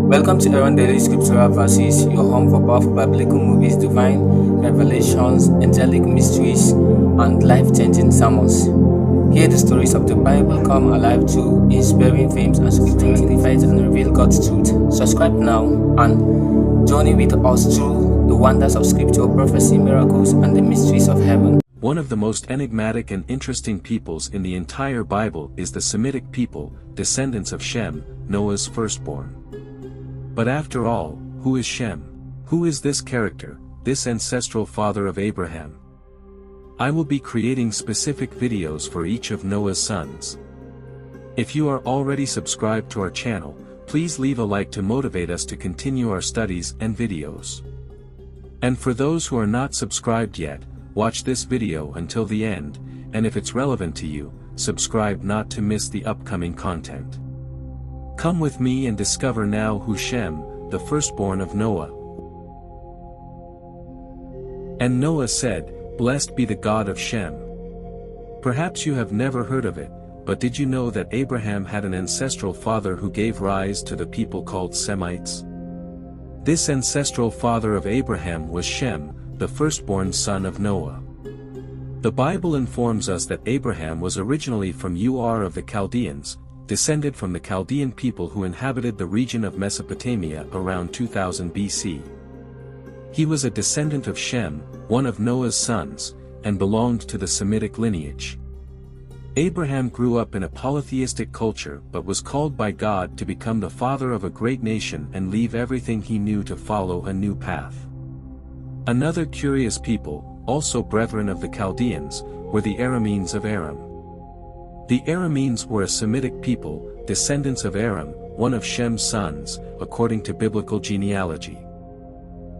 Welcome to Aaron Daily Scriptural Verses, your home for powerful biblical movies, divine revelations, angelic mysteries, and life-changing sermons. Hear the stories of the Bible come alive through inspiring films and scriptures that and reveal God's truth. Subscribe now and journey with us through the wonders of Scripture, prophecy, miracles, and the mysteries of heaven. One of the most enigmatic and interesting peoples in the entire Bible is the Semitic people, descendants of Shem, Noah's firstborn. But after all, who is Shem? Who is this character, this ancestral father of Abraham? I will be creating specific videos for each of Noah's sons. If you are already subscribed to our channel, please leave a like to motivate us to continue our studies and videos. And for those who are not subscribed yet, watch this video until the end, and if it's relevant to you, subscribe not to miss the upcoming content. Come with me and discover now who Shem, the firstborn of Noah. And Noah said, "Blessed be the God of Shem." Perhaps you have never heard of it, but did you know that Abraham had an ancestral father who gave rise to the people called Semites? This ancestral father of Abraham was Shem, the firstborn son of Noah. The Bible informs us that Abraham was originally from Ur of the Chaldeans, descended from the Chaldean people who inhabited the region of Mesopotamia around 2000 BC. He was a descendant of Shem, one of Noah's sons, and belonged to the Semitic lineage. Abraham grew up in a polytheistic culture but was called by God to become the father of a great nation and leave everything he knew to follow a new path. Another curious people, also brethren of the Chaldeans, were the Arameans of Aram. The Arameans were a Semitic people, descendants of Aram, one of Shem's sons, according to biblical genealogy.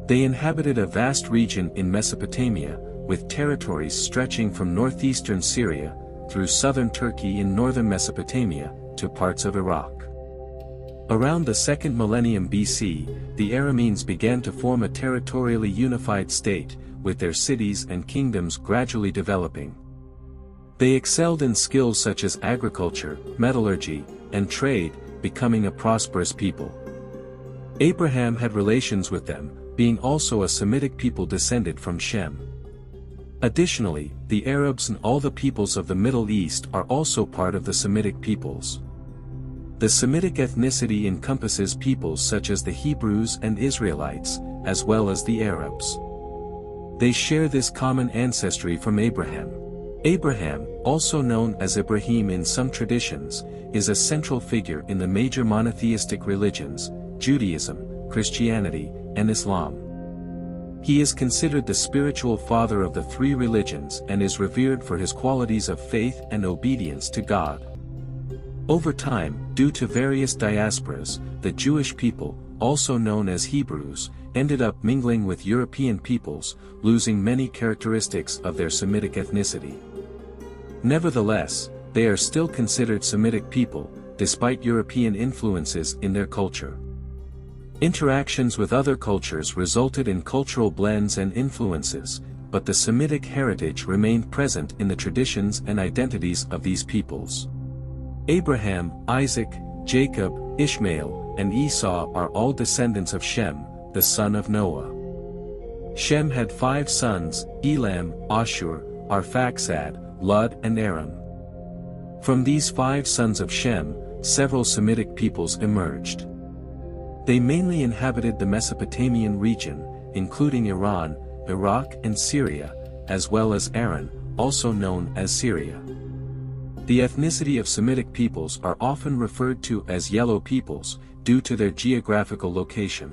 They inhabited a vast region in Mesopotamia, with territories stretching from northeastern Syria, through southern Turkey in northern Mesopotamia, to parts of Iraq. Around the 2nd millennium BC, the Arameans began to form a territorially unified state, with their cities and kingdoms gradually developing. They excelled in skills such as agriculture, metallurgy, and trade, becoming a prosperous people. Abraham had relations with them, being also a Semitic people descended from Shem. Additionally, the Arabs and all the peoples of the Middle East are also part of the Semitic peoples. The Semitic ethnicity encompasses peoples such as the Hebrews and Israelites, as well as the Arabs. They share this common ancestry from Abraham. Abraham, also known as Ibrahim in some traditions, is a central figure in the major monotheistic religions, Judaism, Christianity, and Islam. He is considered the spiritual father of the three religions and is revered for his qualities of faith and obedience to God. Over time, due to various diasporas, the Jewish people, also known as Hebrews, ended up mingling with European peoples, losing many characteristics of their Semitic ethnicity. Nevertheless, they are still considered Semitic people, despite European influences in their culture. Interactions with other cultures resulted in cultural blends and influences, but the Semitic heritage remained present in the traditions and identities of these peoples. Abraham, Isaac, Jacob, Ishmael, and Esau are all descendants of Shem, the son of Noah. Shem had 5 sons, Elam, Ashur, Arphaxad, Lud and Aram. From these 5 sons of Shem, several Semitic peoples emerged. They mainly inhabited the Mesopotamian region, including Iran, Iraq and Syria, as well as Aran, also known as Syria. The ethnicity of Semitic peoples are often referred to as yellow peoples, due to their geographical location.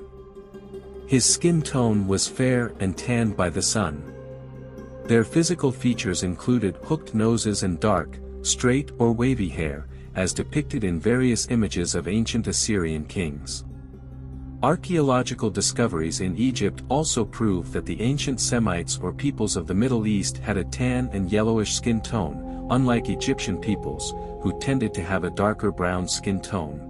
His skin tone was fair and tanned by the sun. Their physical features included hooked noses and dark, straight or wavy hair, as depicted in various images of ancient Assyrian kings. Archaeological discoveries in Egypt also prove that the ancient Semites or peoples of the Middle East had a tan and yellowish skin tone, unlike Egyptian peoples, who tended to have a darker brown skin tone.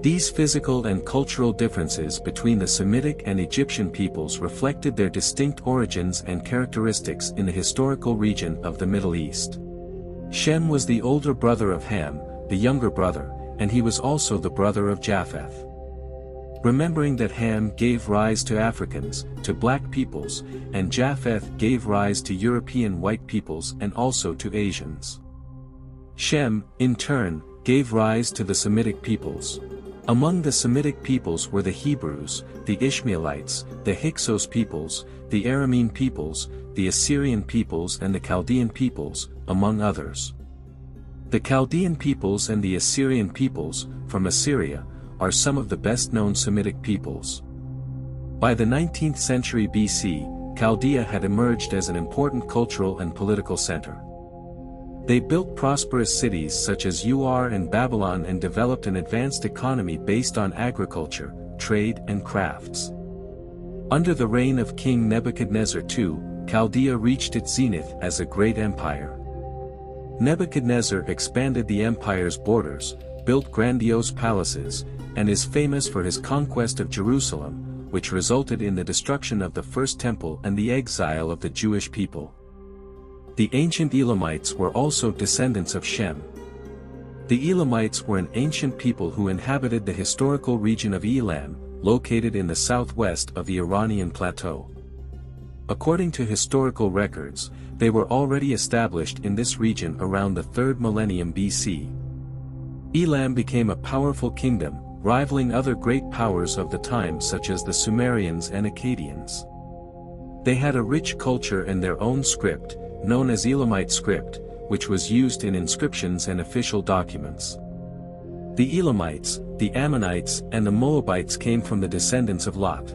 These physical and cultural differences between the Semitic and Egyptian peoples reflected their distinct origins and characteristics in the historical region of the Middle East. Shem was the older brother of Ham, the younger brother, and he was also the brother of Japheth. remembering that Ham gave rise to Africans, to black peoples, and Japheth gave rise to European white peoples and also to Asians. Shem, in turn, gave rise to the Semitic peoples. Among the Semitic peoples were the Hebrews, the Ishmaelites, the Hyksos peoples, the Aramean peoples, the Assyrian peoples and the Chaldean peoples, among others. The Chaldean peoples and the Assyrian peoples, from Assyria, are some of the best-known Semitic peoples. By the 19th century BC, Chaldea had emerged as an important cultural and political center. They built prosperous cities such as Ur and Babylon and developed an advanced economy based on agriculture, trade and crafts. Under the reign of King Nebuchadnezzar II, Chaldea reached its zenith as a great empire. Nebuchadnezzar expanded the empire's borders, built grandiose palaces, and is famous for his conquest of Jerusalem, which resulted in the destruction of the First Temple and the exile of the Jewish people. The ancient Elamites were also descendants of Shem. The Elamites were an ancient people who inhabited the historical region of Elam, located in the southwest of the Iranian plateau. According to historical records, they were already established in this region around the 3rd millennium BC. Elam became a powerful kingdom, rivaling other great powers of the time such as the Sumerians and Akkadians. They had a rich culture and their own script, known as Elamite script, which was used in inscriptions and official documents. The Elamites, the Ammonites and the Moabites came from the descendants of Lot.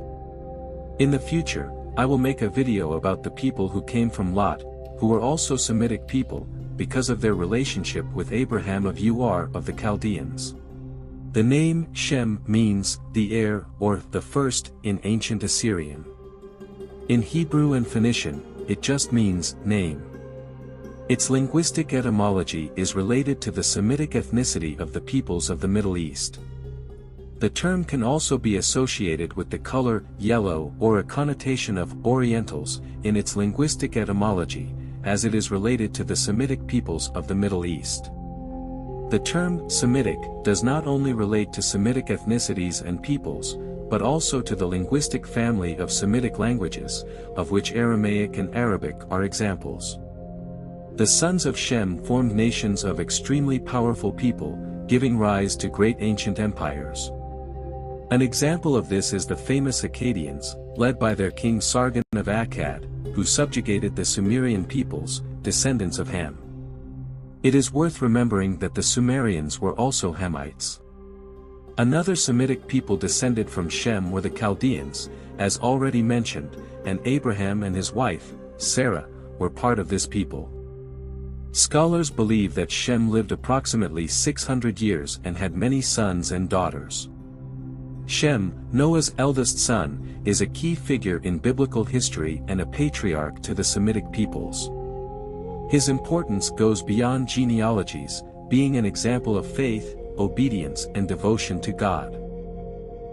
In the future, I will make a video about the people who came from Lot, who were also Semitic people, because of their relationship with Abraham of Ur of the Chaldeans. The name Shem means the heir or the first in ancient Assyrian. In Hebrew and Phoenician, it just means name. Its linguistic etymology is related to the Semitic ethnicity of the peoples of the Middle East. The term can also be associated with the color yellow or a connotation of Orientals in its linguistic etymology, as it is related to the Semitic peoples of the Middle East. The term Semitic does not only relate to Semitic ethnicities and peoples, but also to the linguistic family of Semitic languages, of which Aramaic and Arabic are examples. The sons of Shem formed nations of extremely powerful people, giving rise to great ancient empires. An example of this is the famous Akkadians, led by their king Sargon of Akkad, who subjugated the Sumerian peoples, descendants of Ham. It is worth remembering that the Sumerians were also Hamites. Another Semitic people descended from Shem were the Chaldeans, as already mentioned, and Abraham and his wife, Sarah, were part of this people. Scholars believe that Shem lived approximately 600 years and had many sons and daughters. Shem, Noah's eldest son, is a key figure in biblical history and a patriarch to the Semitic peoples. His importance goes beyond genealogies, being an example of faith, obedience and devotion to God.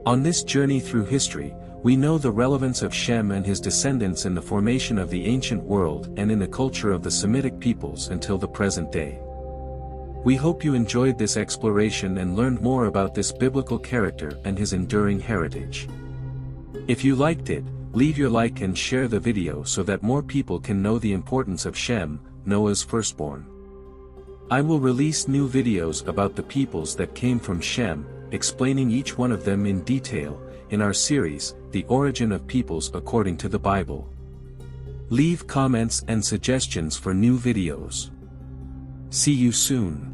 On this journey through history, we know the relevance of Shem and his descendants in the formation of the ancient world and in the culture of the Semitic peoples until the present day. We hope you enjoyed this exploration and learned more about this biblical character and his enduring heritage. If you liked it, leave your like and share the video so that more people can know the importance of Shem, Noah's firstborn. I will release new videos about the peoples that came from Shem, explaining each one of them in detail, in our series, The Origin of Peoples According to the Bible. Leave comments and suggestions for new videos. See you soon.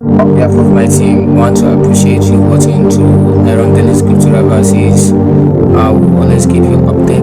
On behalf of my team, we want to appreciate you watching to Iron Daily Scriptural Verses. I will always keep you updated